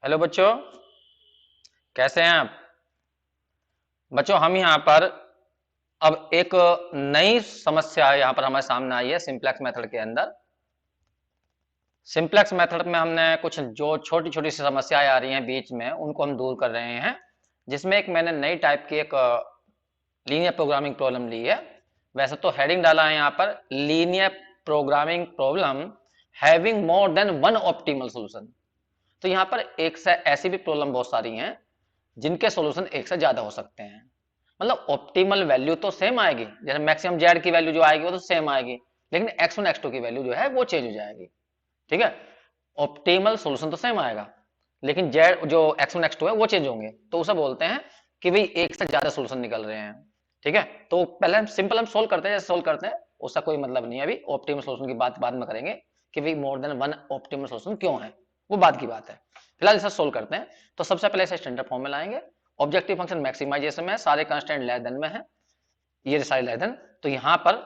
Hello बच्चों, कैसे हैं आप? बच्चों, हम यहाँ पर अब एक नई समस्या यहाँ पर हमारे सामने आई है सिंप्लेक्स मेथड के अंदर। सिंप्लेक्स मेथड में हमने कुछ जो छोटी छोटी सी समस्याएं आ रही हैं बीच में, उनको हम दूर कर रहे हैं। जिसमें एक मैंने नई टाइप की एक लीनियर प्रोग्रामिंग प्रॉब्लम ली है। वैसे तो हेडिंग डाला है यहाँ पर linear programming problem having more than one optimal solution. तो यहाँ पर एक से ऐसी भी प्रॉब्लम बहुत सारी हैं जिनके सॉल्यूशन एक से ज्यादा हो सकते हैं। मतलब ऑप्टिमल वैल्यू तो सेम आएगी, जैसे मैक्सिमम जेड की वैल्यू जो आएगी वो तो सेम आएगी, लेकिन x1 x2 की वैल्यू जो है वो चेंज हो जाएगी। ठीक है, ऑप्टिमल सॉल्यूशन तो सेम आएगा, लेकिन जेड जो x1 x2 है वो चेंज होंगे, तो उसे बोलते हैं कि भाई एक से ज्यादा सॉल्यूशन निकल रहे हैं। ठीक है, तो पहले हम सिंपल हम सोल्व करते हैं, जैसे सोल्व करते हैं उसका कोई मतलब नहीं है। अभी ऑप्टिमल सॉल्यूशन की बात बाद में करेंगे कि भाई more than one optimal solution क्यों है, वो बात की बात है। फिलहाल इसे सोल्व करते हैं। तो सबसे पहले इसे स्टैंडर्ड फॉर्म में लाएंगे। ऑब्जेक्टिव फंक्शन मैक्सिमाइजेशन में सारे कांस्टेंट लेस देन में है, ये सारे लेस देन। तो यहाँ पर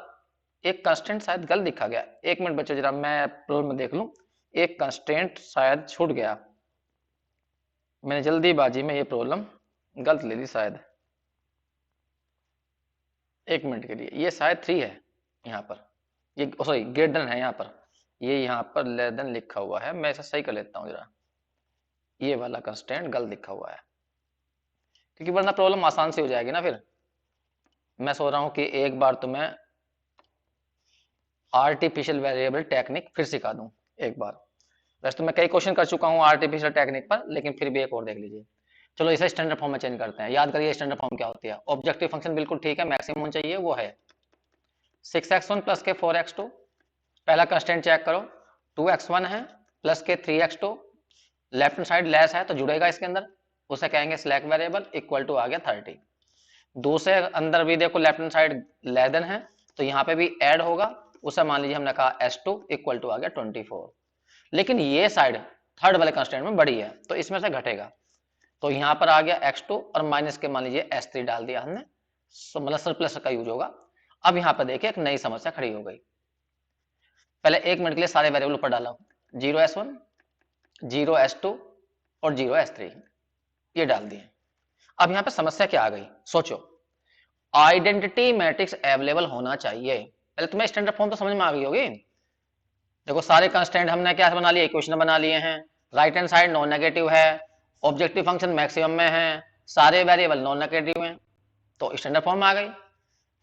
एक कांस्टेंट शायद गलत लिखा गया। एक मिनट बच्चों, जरा मैं प्रॉब्लम में देख लूं। एक कांस्टेंट शायद छूट गया, मैंने जल्दीबाजी में ये प्रॉब्लम गलत ले ली शायद। एक मिनट के लिए, ये शायद 3 है यहाँ पर, ये सॉरी ग्रेटर देन है यहाँ पर, ये यहाँ पर लेस देन लिखा हुआ है। मैं इसे सही कर लेता हूँ जरा, ये वाला कंस्टेंट गलत लिखा हुआ है, क्योंकि वरना प्रॉब्लम आसान से हो जाएगी ना। फिर मैं सोच रहा हूँ कि एक बार तो मैं आर्टिफिशियल वेरिएबल टेक्निक फिर सिखा दूं एक बार। वैसे तो मैं कई क्वेश्चन कर चुका हूँ आर्टिफिशियल टेक्निक पर, लेकिन फिर भी एक और देख लीजिए। चलो इसे स्टैंडर्ड फॉर्म में चेंज करते हैं। याद करिए स्टैंडर्ड फॉर्म क्या होती है। ऑब्जेक्टिव फंक्शन बिल्कुल ठीक है, मैक्सिमम होना चाहिए, वो है 6x1 प्लस के 4x2। पहला कंस्टेंट चेक करो, 2x1 है प्लस के 3x2। Left hand side lace है तो जुड़ेगा इसके अंदर, उसे कहेंगे स्लैक वेरिएबल, इक्वल टू आ गया 30। दूसरे अंदर भी देखो left hand side less than है, तो यहाँ पे भी ऐड होगा, उसे मान लीजिए हमने कहा s2 इक्वल टू आ गया 24। लेकिन ये साइड थर्ड वाले कंस्टेंट में बड़ी है तो इसमें से घटेगा, तो यहाँ पर आ गया x2 और माइनस के मान लीजिए s3 डाल दिया हमने, मतलब सरप्लस का यूज होगा। अब यहाँ पर देखिए एक नई समस्या खड़ी हो गई। पहले 1 मिनट के लिए सारे वेरिएबल ऊपर डाला, 0s1 0s2 और 0s3 ये डाल दिए। अब यहाँ पे समस्या क्या आ गई, सोचो। आइडेंटिटी मैट्रिक्स अवेलेबल होना चाहिए। पहले तुम्हें स्टैंडर्ड फॉर्म तो समझ में आ गई होगी। देखो सारे कंस्टेंट हमने क्या बना लिए, इक्वेशन बना लिए हैं। Right hand side non negative है, ऑब्जेक्टिव फंक्शन मैक्सिमम में है, सारे वेरिएबल नॉन नेगेटिव हैं, तो स्टैंडर्ड फॉर्म आ गई।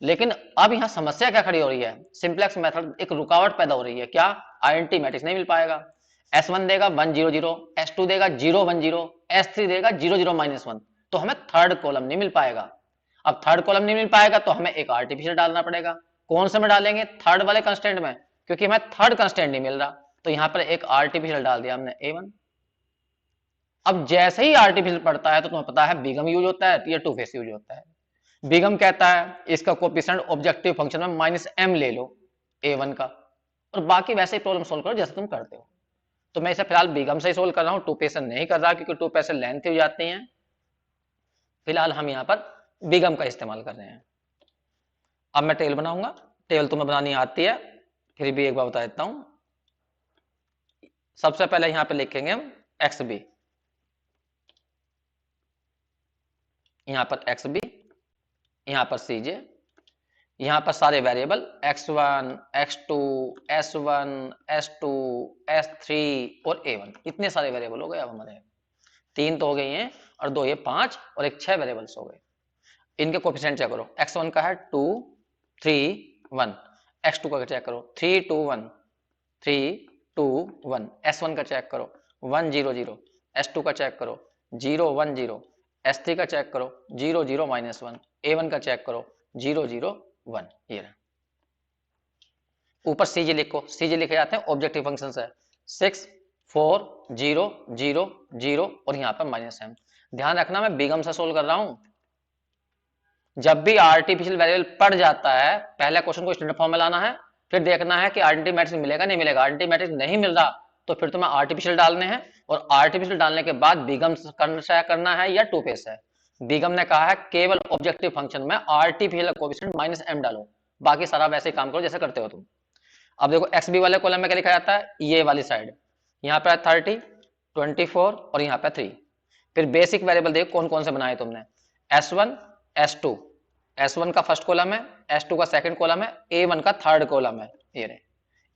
लेकिन अब यहाँ समस्या क्या खड़ी हो रही है, सिंप्लेक्स मेथड एक रुकावट पैदा हो रही है। क्या, आइडेंटिटी मैट्रिक्स नहीं मिल पाएगा। S1 देगा 1 0 0, S2 देगा 0 1 0, S3 देगा 0 0 -1, तो हमें थर्ड कॉलम नहीं मिल पाएगा। अब थर्ड कॉलम नहीं मिल पाएगा तो हमें एक आर्टिफिशियल डालना पड़ेगा। कौन से में डालेंगे, थर्ड वाले कंस्टेंट में, क्योंकि हमें थर्ड कंस्टेंट नहीं मिल रहा। तो यहाँ पर एक आर्टिफिशियल डाल दिया हमने A1। अब जैसे ही आर्टिफिशियल पड़ता है तो तुम्हें पता है बिगम यूज होता है या टू फेस यूज होता है। बिगम कहता है इसका कोएफिशिएंट ऑब्जेक्टिव फंक्शन में -m ले लो A1 का, और बाकी वैसे ही प्रॉब्लम सोल्व करो जैसे तुम करते हो। तो मैं इसे फिलहाल बिगम से ही सोल्व कर रहा हूँ, टू पेस नहीं कर रहा, क्योंकि टू पेस लेंथ हो जाती है। फिलहाल हम यहाँ पर बिगम का इस्तेमाल कर रहे हैं। अब मैं टेबल बनाऊंगा, टेबल तुम्हें बनानी आती है, फिर भी एक बार बता देता हूं। सबसे पहले यहाँ पे लिखेंगे हम XB, यहाँ पर XB, यहाँ पर CJ, यहाँ पर सारे variable x1 x2 s1 s2 s3 और a1, इतने सारे वेरिएबल हो गए। अब हमारे 3 तो हो गई हैं और 2 ये 5 और एक 6 वेरिएबल्स हो गए। इनके कोएफिशिएंट चेक करो, x1 का है 2 3 1, x2 का चेक करो 3 2 1 3 2 1, s1 का चेक करो 1 0 0, s2 का चेक करो 0 1 0, s3 का चेक करो 0 0 -1, a1 का चेक करो 0 0 1। ये रहा। ऊपर CJ लिखो, CJ लिखे जाते हैं ऑब्जेक्टिव फंक्शन है, 6 4 0 0 0 और यहाँ पर -m। ध्यान रखना मैं बिगम से सोल्व कर रहा हूं। जब भी आर्टिफिशियल वेरिएबल पड़ जाता है, पहले क्वेश्चन को स्टैंडर्ड फॉर्म में लाना है, फिर देखना है कि आइडेंटिटी मैट्रिक्स मिलेगा नहीं मिलेगा। आइडेंटिटी मैट्रिक्स नहीं मिल रहा तो फिर तुम्हें आर्टिफिशियल डालने हैं, और आर्टिफिशियल डालने के बाद बिगम करना है या टू फेस है। बिगम ने कहा है केवल ऑब्जेक्टिव फंक्शन में आर्टिफिशियल कोएफिशिएंट -m डालो, बाकी सारा वैसे ही काम करो जैसे करते हो तुम। अब देखो XB वाले कॉलम में क्या लिखा जाता है, ये वाली साइड, यहाँ पे 30, 24 और यहाँ पे 3। फिर बेसिक वेरिएबल देखो कौन कौन से बनाए तुमने, S1 S2, S1 का फर्स्ट कॉलम है, S2 का सेकंड कॉलम है, A1 का थर्ड कॉलम है, ये रहे।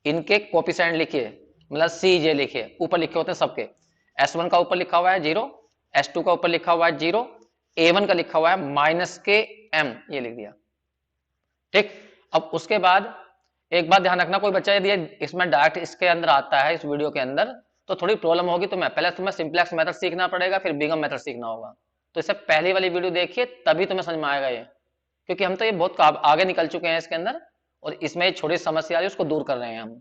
इनके कोफिशिएंट लिखिए, मतलब CJ लिखिए, ऊपर लिखे होते हैं सबके। S1 का ऊपर लिखा हुआ है 0, S2 का ऊपर लिखा हुआ है 0, A1 का लिखा हुआ है -m, ये लिख दिया। ठीक, अब उसके बाद एक बात ध्यान रखना, कोई बच्चा यदि इसमें डायरेक्ट इसके अंदर आता है इस वीडियो के अंदर तो थोड़ी प्रॉब्लम होगी। तुम्हें पहले तुम्हें सिंपलेक्स मेथड सीखना पड़ेगा, फिर बिगम मेथड सीखना होगा। तो इससे पहली वाली वीडियो देखिए तभी तुम्हें समझ में आएगा ये, क्योंकि हम तो ये बहुत आगे निकल चुके हैं इसके अंदर, और इसमें छोटी समस्या आ रही है उसको दूर कर रहे हैं हम।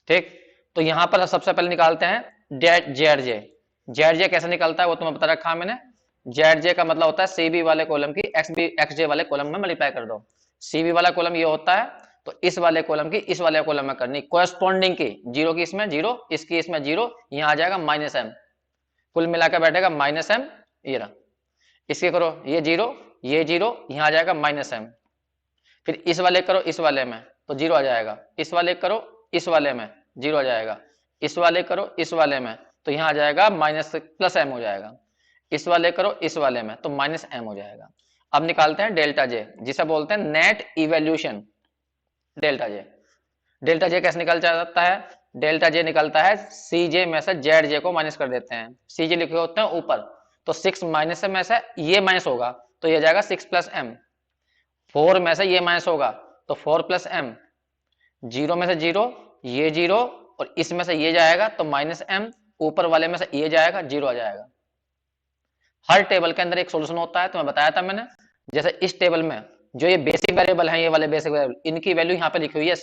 ठीक, तो यहाँ पर सबसे पहले निकालते हैं जेड जे। जेड जे कैसे निकलता है वो तुम्हें बता रखा है मैंने। जेड जे का मतलब होता है सीबी वाले कॉलम की एक्सजे वाले कॉलम में मल्टीप्लाई कर दो। सीबी वाला कॉलम ये होता है, तो इस वाले कॉलम की इस वाले कॉलम में करनी कोरेस्पॉन्डिंग की, 0 की इसमें 0, इसकी इसमें 0, यहाँ आ जाएगा -m, कुल मिलाकर बैठेगा -m, ये रहा। इसके करो ये 0, ये 0, यहाँ आ जाएगा -m। फिर इस वाले करो इस वाले में तो 0 आ जाएगा, इस वाले करो इस वाले में 0 आ जाएगा, इस वाले करो इस वाले में तो यहाँ आ जाएगा +m हो जाएगा, इस वाले करो इस वाले में तो -m हो जाएगा। अब निकालते हैं डेल्टा जे, जिसे बोलते हैं net evaluation. Delta J, delta J कैसे निकल जाता है? डेल्टा जे निकलता है CJ में से ZJ को माइनस कर देते हैं। CJ लिखे होते हैं ऊपर, तो 6 माइनस में से ये माइनस होगा तो ये जाएगा 6 + m, 4 में से ये माइनस होगा तो 4 + m, 0 में से 0, ये 0 और इसमें से ये जाएगा तो -m, ऊपर वाले में से ये जाएगा 0 आ जाएगा। हर टेबल के अंदर एक सॉल्यूशन होता है, तुम्हें बताया था मैंने। जैसे इस टेबल में जो ये बेसिक वेरिएबल है, ये वाले बेसिक वेरिएबल, इनकी वैल्यू यहाँ पे लिखी हुई है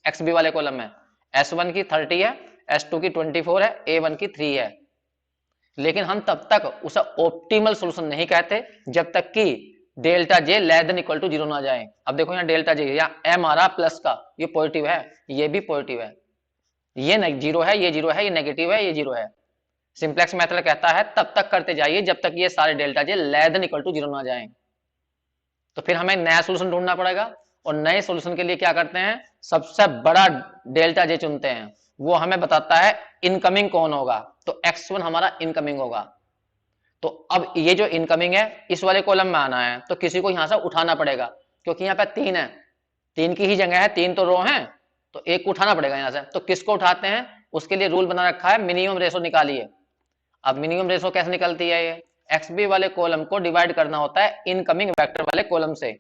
XB वाले कॉलम में। S1 की 30 है, S2 की 24 है, A1 की 3 है। लेकिन हम तब तक उसे ऑप्टिमल सॉल्यूशन नहीं कहते जब तक कि डेल्टा जे < 0 ना जाए। अब देखो यहाँ डेल्टा जे, यहाँ m आ रहा प्लस का, ये पॉजिटिव है, ये भी पॉजिटिव है, ये 0 है, ये 0 है, ये नेगेटिव है, ये 0 है। सिंप्लेक्स मेथड कहता है तब तक करते जाइए जब तक ये सारे डेल्टा जे < 0 ना जाए। तो फिर हमें नया सोल्यूशन ढूंढना पड़ेगा, और नए सोल्यूशन के लिए क्या करते हैं, सबसे बड़ा डेल्टा जे चुनते हैं। वो हमें बताता है इनकमिंग कौन होगा, तो x1 हमारा इनकमिंग होगा। तो अब ये जो इनकमिंग है इस वाले कॉलम में आना है, तो किसी को यहां से उठाना पड़ेगा, क्योंकि यहाँ पे 3 है, 3 की ही जगह है, 3 तो रो है, तो एक को उठाना पड़ेगा यहाँ से। तो किसको उठाते हैं, उसके लिए रूल बना रखा है, मिनिमम रेशो निकालिए। अब मिनिमम रेशो कैसे निकलती है, ये XB वाले कॉलम को डिवाइड करना होता है इनकमिंग वेक्टर वाले कॉलम से।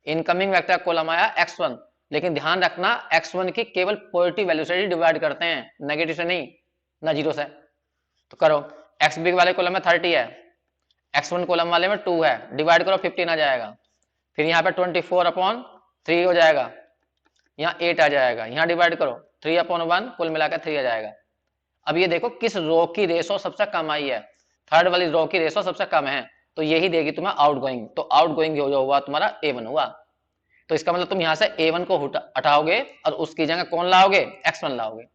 इनकमिंग वेक्टर कॉलम आया x1, लेकिन ध्यान रखना x1 की केवल पॉजिटिव वैल्यू से डिवाइड करते हैं, नेगेटिव से नहीं, ना 0 से। तो करो, XB वाले कॉलम में 30 है, x1 कॉलम वाले में 2 है, डिवाइड करो 15 आ जाएगा। फिर यहाँ पे 24/3 हो जाएगा, यहाँ 8 आ जाएगा, यहाँ डिवाइड करो 3/1, कुल मिलाकर 3 आ जाएगा। अब ये देखो किस रो की रेशो सबसे कम आई है, थर्ड वाली रो की रेशो सबसे कम है, तो यही देगी तुम्हें आउटगोइंग। तो आउटगोइंग जो हुआ तुम्हारा A1 हुआ। तो इसका मतलब तुम यहां से A1 को हटाओगे और उसकी जगह कौन लाओगे, x1 लाओगे।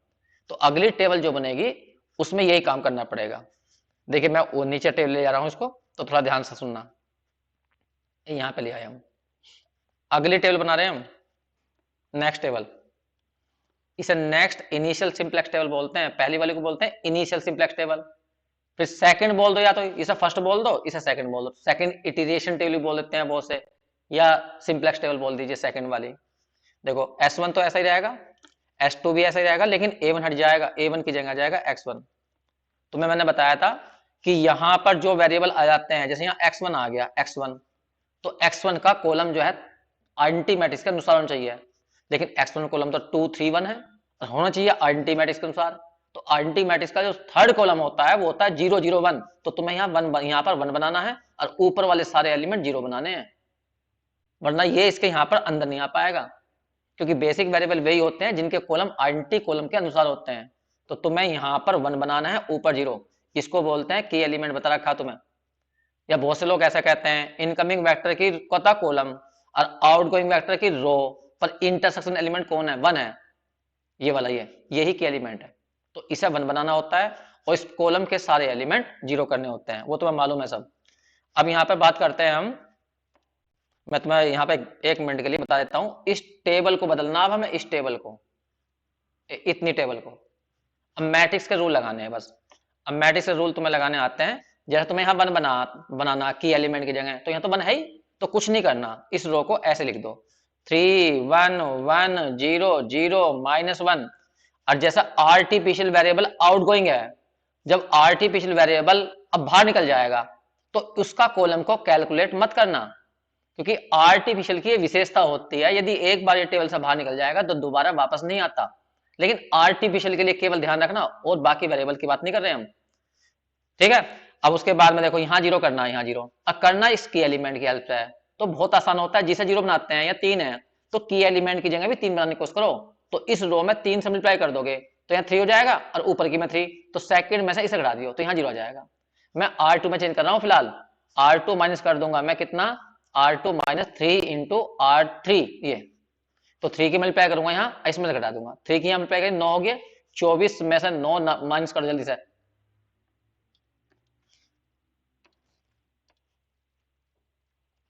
तो अगली टेबल जो बनेगी उसमें यही काम करना पड़ेगा। देखिए मैं वो नीचे टेबल ले जा रहा हूं इसको, तो थोड़ा ध्यान से सुनना। यहां पे ले आया हूं, अगली टेबल बना रहे हैं हम, नेक्स्ट टेबल। इसे नेक्स्ट इनिशियल सिंप्लेक्स टेबल बोलते हैं, पहली वाले को बोलते हैं इनिशियल सिंप्लेक्स टेबल। फिर सेकंड बोल दो, या तो इसे फर्स्ट बोल दो, इसे सेकंड बोल दो, सेकंड इटरेशन टेबल बोल देते हैं बहुत से, या सिंप्लेक्स टेबल बोल दीजिए सेकंड वाली। देखो S1 तो ऐसा ही रहेगा, S2 भी ऐसा ही रहेगा, लेकिन A1 हट जाएगा, A1 की जगह जाएगा x1। तुम्हें मैंने बताया था कि यहां पर जो वेरिएबल आ जाते हैं, जैसे यहाँ x1 आ गया, x1, तो x1 का कॉलम जो है आइडेंटिटी मैट्रिक्स के अनुसार होना चाहिए, लेकिन x1 कॉलम तो 2 3 1 है, होना चाहिए आइडेंटिटी मैट्रिक्स के अनुसार। तो आइडेंटिटी मैट्रिक्स का जो थर्ड कॉलम होता है वो होता है 0 0 1, तो तुम्हें यहाँ पर 1 बनाना है और ऊपर वाले सारे एलिमेंट 0 बनाने हैं, वरना ये इसके यहाँ पर अंदर नहीं आ पाएगा, क्योंकि बेसिक वेरिएबल वही होते हैं जिनके कॉलम आइडेंटिटी कॉलम के अनुसार होते हैं। तो तुम्हें यहाँ पर 1 बनाना है, ऊपर 0, इसको बोलते हैं की एलिमेंट, बता रखा तुम्हें। या बहुत से लोग ऐसा कहते हैं इनकमिंग वेक्टर की कोता कॉलम और आउटगोइंग वेक्टर की रो पर इंटरसेक्शन एलिमेंट कौन है, 1 है, ये वाला, यही की एलिमेंट है। तो इसे 1 बनाना होता है और इस कॉलम के सारे एलिमेंट 0 करने होते हैं, वो तुम्हें मालूम है सब। अब यहाँ पे बात करते हैं हम, मैं तुम्हें यहाँ पे 1 मिनट के लिए बता देता हूं, इस टेबल को बदलना। अब हमें इस टेबल को, इतनी टेबल को, अब मैट्रिक्स के रूल लगाने हैं बस। अब मैट्रिक्स के रूल तुम्हें लगाने आते हैं। जैसे तुम्हें यहाँ वन बनाना की एलिमेंट की जगह, तो यहाँ तो वन है ही, तो कुछ नहीं करना, इस रो को ऐसे लिख दो 3 1 1 0 0 -1। और जैसा आर्टिफिशियल वेरिएबल आउटगोइंग है, जब आर्टिफिशियल वेरिएबल अब बाहर निकल जाएगा तो उसका कॉलम को कैलकुलेट मत करना, क्योंकि आर्टिफिशियल की विशेषता होती है, यदि एक बार ये टेबल से बाहर निकल जाएगा तो दोबारा वापस नहीं आता। लेकिन आर्टिफिशियल के लिए केवल ध्यान रखना, और बाकी वेरिएबल की बात नहीं कर रहे हम, ठीक है। अब उसके बाद में देखो यहाँ जीरो करना है, यहाँ जीरो अब करना इसकी एलिमेंट की हेल्प से है, तो बहुत आसान होता है। जिसे जीरो बनाते हैं या 3 है, तो की एलिमेंट की जगह भी 3 बनाने की कोशिश करो, तो इस रो में 3 से मल्टीप्लाई कर दोगे तो यहाँ 3 हो जाएगा, और ऊपर की में 3, तो सेकंड में से इसे घटा दियो तो यहाँ जीरो आ जाएगा। मैं R2 में चेंज कर रहा हूँ फिलहाल, R2 माइनस कर दूंगा मैं कितना, R2 माइनस 3 इंटू R3, ये तो 3 की मल्टीप्लाई करूंगा यहाँ, इसमें से घटा दूंगा, 3 की यहाँ मल्टीप्लाई करें 9 हो गया, 24 में से 9 माइनस कर जल्दी से।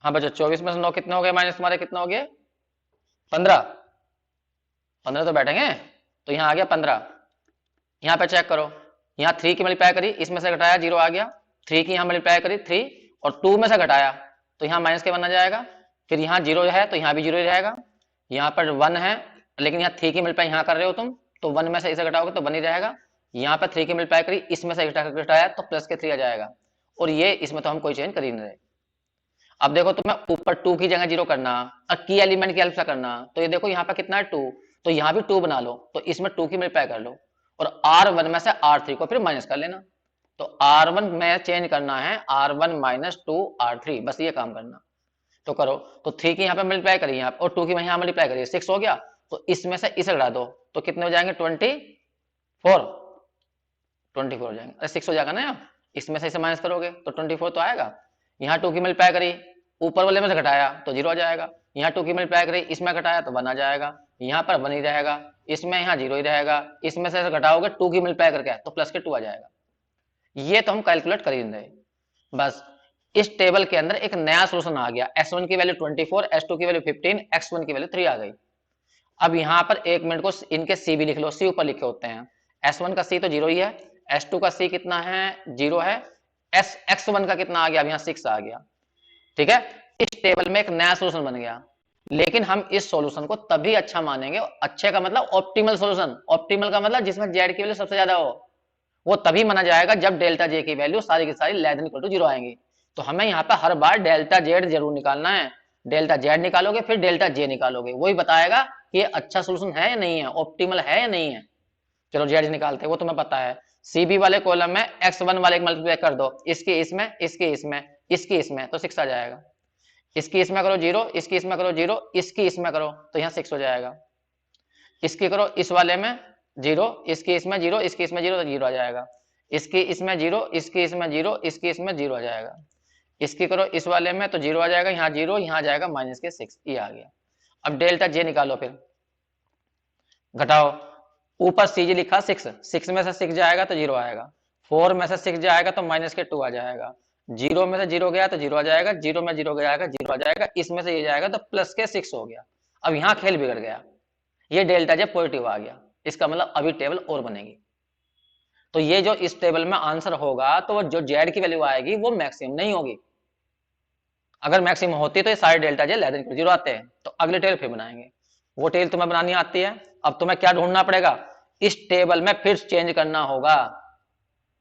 हाँ बच्चों 24 में से 9 कितने हो गए माइनस, तुम्हारे कितना हो गया 15, 15 तो बैठेंगे, तो यहाँ आ गया 15। यहाँ पे चेक करो, यहाँ 3 की मल्टीप्लाई करी, इसमें से घटाया 0 आ गया, 3 की यहाँ मल्टीप्लाई करी 3, और 2 में से घटाया तो यहाँ माइनस के बनना जाएगा, फिर यहाँ 0 है तो यहाँ भी 0 ही रहेगा, यहाँ पर 1 है लेकिन यहाँ 3 की मल्टीप्लाई यहाँ कर रहे हो तुम, तो 1 में से इसे घटाओगे तो 1 ही रहेगा, यहाँ पर 3 की मल्टीप्लाई करी, इसमें से घटाया तो प्लस के 3 आ जाएगा, और ये इसमें तो हम कोई चेंज कर ही नहीं रहे। अब देखो तुम्हें ऊपर 2 की जगह 0 करना और की एलिमेंट की हेल्प से करना, तो ये देखो यहाँ पर कितना है 2, तो यहाँ भी 2 बना लो, तो इसमें 2 की मल्टीप्लाई कर लो, और R1 में से R3 को फिर माइनस कर लेना, तो R1 में चेंज करना है R1 माइनस 2 R3, बस ये काम करना। तो करो, तो 3 की यहाँ पे मल्टीप्लाई करिए यहाँ और 2 की यहाँ मल्टीप्लाई करिए, 6 हो गया, तो इसमें से इसे घटा दो तो कितने हो जाएंगे 24 हो जाएंगे, अरे 6 हो जाएगा ना यहाँ, इसमें से इसे माइनस करोगे तो 24 तो आएगा। यहाँ 2 की मल्टीप्लाई करी, ऊपर वाले में से घटाया तो 0 आ जाएगा, यहाँ 2 की मल्टीप्लाई करी, इसमें घटाया तो 1 आ जाएगा, यहाँ पर 1 ही रहेगा, इसमें यहाँ 0 ही रहेगा, इसमें से घटाओगे 2 की मल्टीप्लाई करके तो प्लस के 2 आ जाएगा। ये तो हम कैलकुलेट कर ही नहीं रहे, बस इस टेबल के अंदर एक नया सोल्यूशन आ गया, S1 की वैल्यू 24, S2 की वैल्यू 15, X1 की वैल्यू 3 आ गई। अब यहाँ पर एक मिनट को इनके C भी लिख लो, C ऊपर लिखे होते हैं, S1 का C तो 0 ही है, S2 का C कितना है 0 है, X1 का कितना आ गया, अब यहाँ 6 आ गया, ठीक है। इस टेबल में एक नया सोल्यूशन बन गया, लेकिन हम इस सॉल्यूशन को तभी अच्छा मानेंगे, अच्छे का मतलब ऑप्टिमल सॉल्यूशन, ऑप्टिमल का मतलब जिसमें जेड की वैल्यू सबसे ज्यादा हो, वो तभी माना जाएगा जब डेल्टा जे की वैल्यू सारी की सारी लेस देन इक्वल टू 0 आएंगी। तो हमें यहाँ पे हर बार डेल्टा जेड जरूर निकालना है, डेल्टा जेड निकालोगे फिर डेल्टा जे निकालोगे, वही बताएगा कि ये अच्छा सोल्यूशन है या नहीं है, ऑप्टिमल है या नहीं है। चलो जेड निकालते हैं, वो तुम्हें पता है, सीबी वाले कॉलम में x1 वाले मल्टीप्लाई कर दो, इसकी इसमें इसकी इसमें इसकी इसमें तो 6 आ जाएगा, इसकी इसमें करो 0, इसकी इसमें करो 0, इसकी इसमें करो तो यहाँ 6 हो जाएगा, इसकी करो इस वाले में 0, इसकी इसमें 0, इसकी इसमें 0 तो 0 आ जाएगा, इसकी इसमें 0, इसकी इसमें 0, इसकी इसमें 0 आ जाएगा, इसकी करो इस वाले में तो 0 आ जाएगा, यहाँ 0, यहाँ आ जाएगा माइनस के 6, ये आ गया। अब डेल्टा जे निकालो, फिर घटाओ, ऊपर सी जी लिखा 6, 6 में से 6 जाएगा तो 0 आएगा, 4 में से 6 जाएगा तो माइनस के 2 आ जाएगा, 0 में से 0 गया तो 0 आ जाएगा, 0 में 0 जाएगा 0 आ जाएगा, इसमें से ये जाएगा तो प्लस के 6 हो गया। अब यहाँ खेल बिगड़ गया, ये डेल्टा जे पॉजिटिव आ गया, इसका मतलब अभी टेबल और बनेगी, तो ये जो इस टेबल में आंसर होगा तो जो जेड की वैल्यू आएगी वो मैक्सिमम नहीं होगी, अगर मैक्सिमम होती तो ये सारे डेल्टा जे लेस देन 0 आते हैं, तो अगले टेबल फिर बनाएंगे, वो टेबल तुम्हें बनानी आती है। अब तुम्हें क्या ढूंढना पड़ेगा, इस टेबल में फिर चेंज करना होगा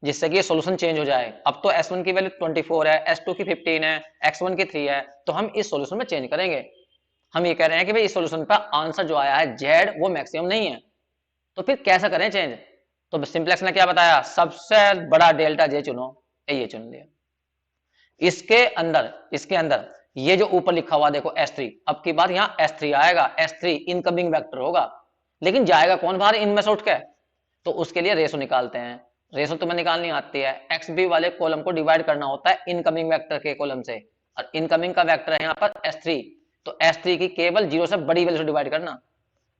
जिससे कि ये सॉल्यूशन चेंज हो जाए। अब तो S1 की वैल्यू 24 है, S2 की 15 है, X1 की 3 है, तो हम इस सॉल्यूशन में चेंज करेंगे। हम ये कह रहे हैं कि भाई इस सॉल्यूशन का आंसर जो आया है जेड वो मैक्सिमम नहीं है, तो फिर कैसा करें चेंज, तो सिंप्लेक्स ने क्या बताया, सबसे बड़ा डेल्टा जे चुनो, ये चुन लिया। इसके अंदर ये जो ऊपर लिखा हुआ देखो S3, अब की बार यहाँ S3 आएगा, S3 इनकमिंग वेक्टर होगा, लेकिन जाएगा कौन बाहर इनमें से उठ के, तो उसके लिए रेशो निकालते हैं। रेशो तुम्हें निकालनी आती है, XB वाले कॉलम को डिवाइड करना होता है इनकमिंग वेक्टर के कॉलम से, और इनकमिंग का वेक्टर है यहाँ पर S3, तो S3 की केवल 0 से बड़ी वैल्यू से डिवाइड करना।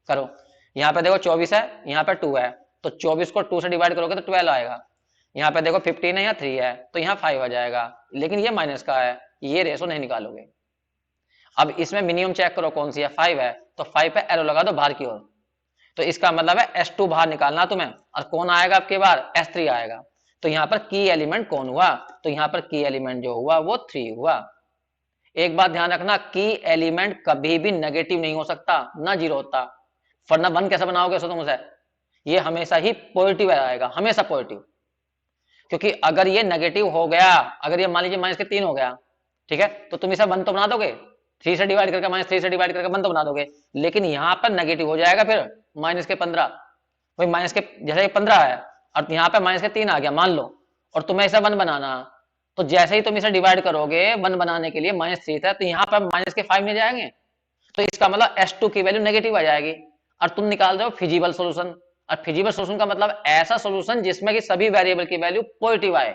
करो, यहाँ पे देखो 24 है, यहाँ पे 2 है, तो 24 को 2 से डिवाइड करोगे तो 12 आएगा, यहाँ पे देखो 15 है, यहाँ 3 है, तो यहाँ 5 आ जाएगा, लेकिन ये माइनस का है, ये रेशो नहीं निकालोगे। अब इसमें मिनिमम चेक करो कौन सी है, 5 है, तो 5 पे एरो लगा दो बाहर की ओर, तो इसका मतलब है S2 बाहर निकालना तुम्हें, और कौन आएगा आपके बार, S3 आएगा, तो यहाँ पर की एलिमेंट कौन हुआ, तो यहाँ पर की एलिमेंट जो हुआ वो 3 हुआ। एक बात ध्यान रखना, की एलिमेंट कभी भी नेगेटिव नहीं हो सकता, ना जीरो होता, वरना 1 कैसे बनाओगे सोचो मुझे, ये हमेशा ही पॉजिटिव आएगा, हमेशा पॉजिटिव। क्योंकि अगर ये नेगेटिव हो गया, अगर ये मान लीजिए -3 हो गया, ठीक है, तो तुम इसे 1 तो बना दोगे, 3 से डिवाइड करके -3 से डिवाइड करके 1 तो बना दोगे, लेकिन यहां पर नेगेटिव हो जाएगा फिर -15, वही माइनस के जैसे 15 है और यहाँ पे -3 आ गया मान लो, और तुम्हें इसे 1 बनाना, तो जैसे ही तुम इसे डिवाइड करोगे 1 बनाने के लिए -3 था, तो यहाँ पर -5 नहीं जाएंगे, तो इसका मतलब S2 की वैल्यू नेगेटिव आ जाएगी, और तुम निकाल रहे हो फिजिबल सोल्यूशन। और फिजिबल सोल्यूशन का मतलब ऐसा सोल्यूशन जिसमें कि सभी वेरिएबल की वैल्यू पॉजिटिव आए।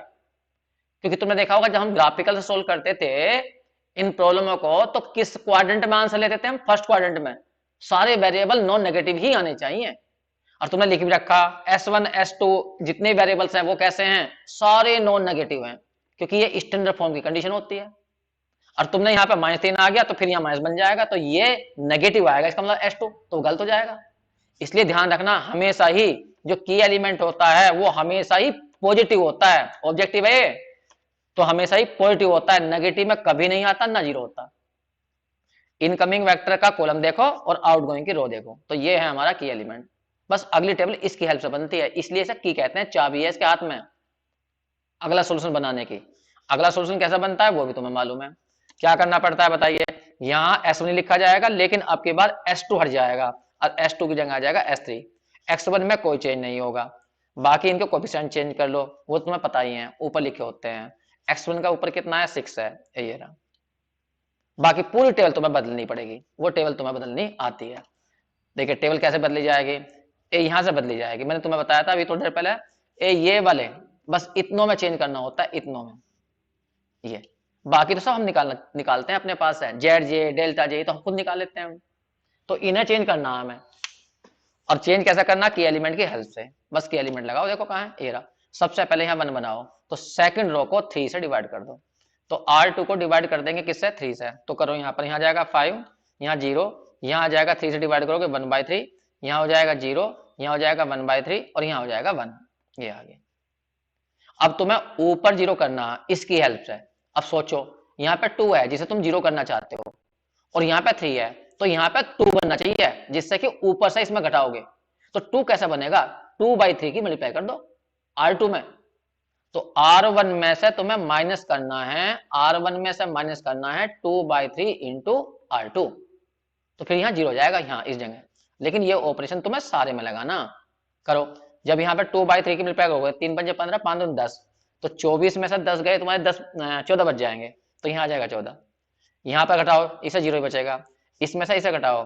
क्योंकि तुमने देखा होगा जब हम ग्राफिकल से सोल्व करते थे इन प्रॉब्लमों को, तो किस क्वाड्रेंट में आंसर लेते थे हम, फर्स्ट क्वाड्रेंट में, सारे वेरिएबल नॉन नेगेटिव ही आने चाहिए। और तुमने लिख भी रखा S1 S2 जितने वेरिएबल्स हैं वो कैसे हैं, सारे नॉन नेगेटिव हैं, क्योंकि ये स्टैंडर्ड फॉर्म की कंडीशन होती है। और तुमने यहाँ पे -3 आ गया तो फिर यहाँ माइनस बन जाएगा, तो ये नेगेटिव आएगा, इसका मतलब S2 तो गलत हो जाएगा। इसलिए ध्यान रखना, हमेशा ही जो की एलिमेंट होता है वो हमेशा ही पॉजिटिव होता है, ऑब्जेक्टिव है तो हमेशा ही पॉजिटिव होता है, नेगेटिव में कभी नहीं आता, ना जीरो होता। इनकमिंग वेक्टर का कॉलम देखो और आउटगोइंग की रो देखो, तो ये है हमारा की एलिमेंट। बस अगली टेबल इसकी हेल्प से बनती है, इसलिए इसे की कहते हैं, चाबी है इसके हाथ में अगला सोल्यूशन बनाने की। अगला सोल्यूशन कैसा बनता है वो भी तुम्हें मालूम है, क्या करना पड़ता है बताइए। यहाँ S1 लिखा जाएगा, लेकिन अब की बार S2 हट जाएगा और S2 की जगह आ जाएगा S3। X1 में कोई चेंज नहीं होगा, बाकी इनके कोफिशिएंट चेंज कर लो, वो तुम्हें पता ही है, ऊपर लिखे होते हैं। X1 का ऊपर कितना है, 6 है, ये रहा। बाकी पूरी टेबल तुम्हें बदलनी पड़ेगी, वो टेबल तुम्हें बदलनी आती है। देखिए टेबल कैसे बदली जाएगी, ए यहां से बदली जाएगी, मैंने तुम्हें बताया था अभी थोड़ी देर पहले, ए ये वाले बस इतनों में चेंज करना होता है, इतनों में, ये बाकी तो सब हम निकालते हैं अपने पास है, जेड जे डेल्टा जे तो हम खुद निकाल लेते हैं, तो इन्हें चेंज करना है हमें। और चेंज कैसा करना, की एलिमेंट की हेल्प से, बस की एलिमेंट लगाओ, देखो कहाँ है, ये रहा। सबसे पहले यहाँ 1 बनाओ, तो सेकंड रो को 3 से डिवाइड कर दो, तो R2 को डिवाइड कर देंगे किससे, 3 से, तो करो यहाँ पर, यहाँ जाएगा 5, यहाँ 0, यहाँ आ जाएगा 3 से डिवाइड करोगे 1/3, यहाँ हो जाएगा 0, यहाँ हो जाएगा 1/3 और यहाँ हो जाएगा 1, ये आ गया। अब तुम्हें ऊपर 0 करना है इसकी हेल्प से। अब सोचो यहाँ पे 2 है जिसे तुम 0 करना चाहते हो, और यहाँ पे 3 है, तो यहाँ पे 2 बनना चाहिए, जिससे कि ऊपर से इसमें घटाओगे, तो 2 कैसे बनेगा, 2/3 की मल्टीप्लाई कर दो R2 में, तो R1 में से तुम्हें माइनस करना है, R1 में से माइनस करना है 2/3 इंटू R2, तो फिर यहाँ 0 हो जाएगा यहाँ इस जगह, लेकिन ये ऑपरेशन तुम्हें सारे में लगाना। करो, जब यहाँ पे 2/3 की मल्टीप्लाई करोगे, 3 पंजे 15, 5 दूनी 10, तो 24 में से 10 गए तुम्हारे 14 बच जाएंगे, तो यहाँ आ जाएगा 14, यहाँ पर घटाओ, इसे 0 ही बचेगा, इसमें से इसे घटाओ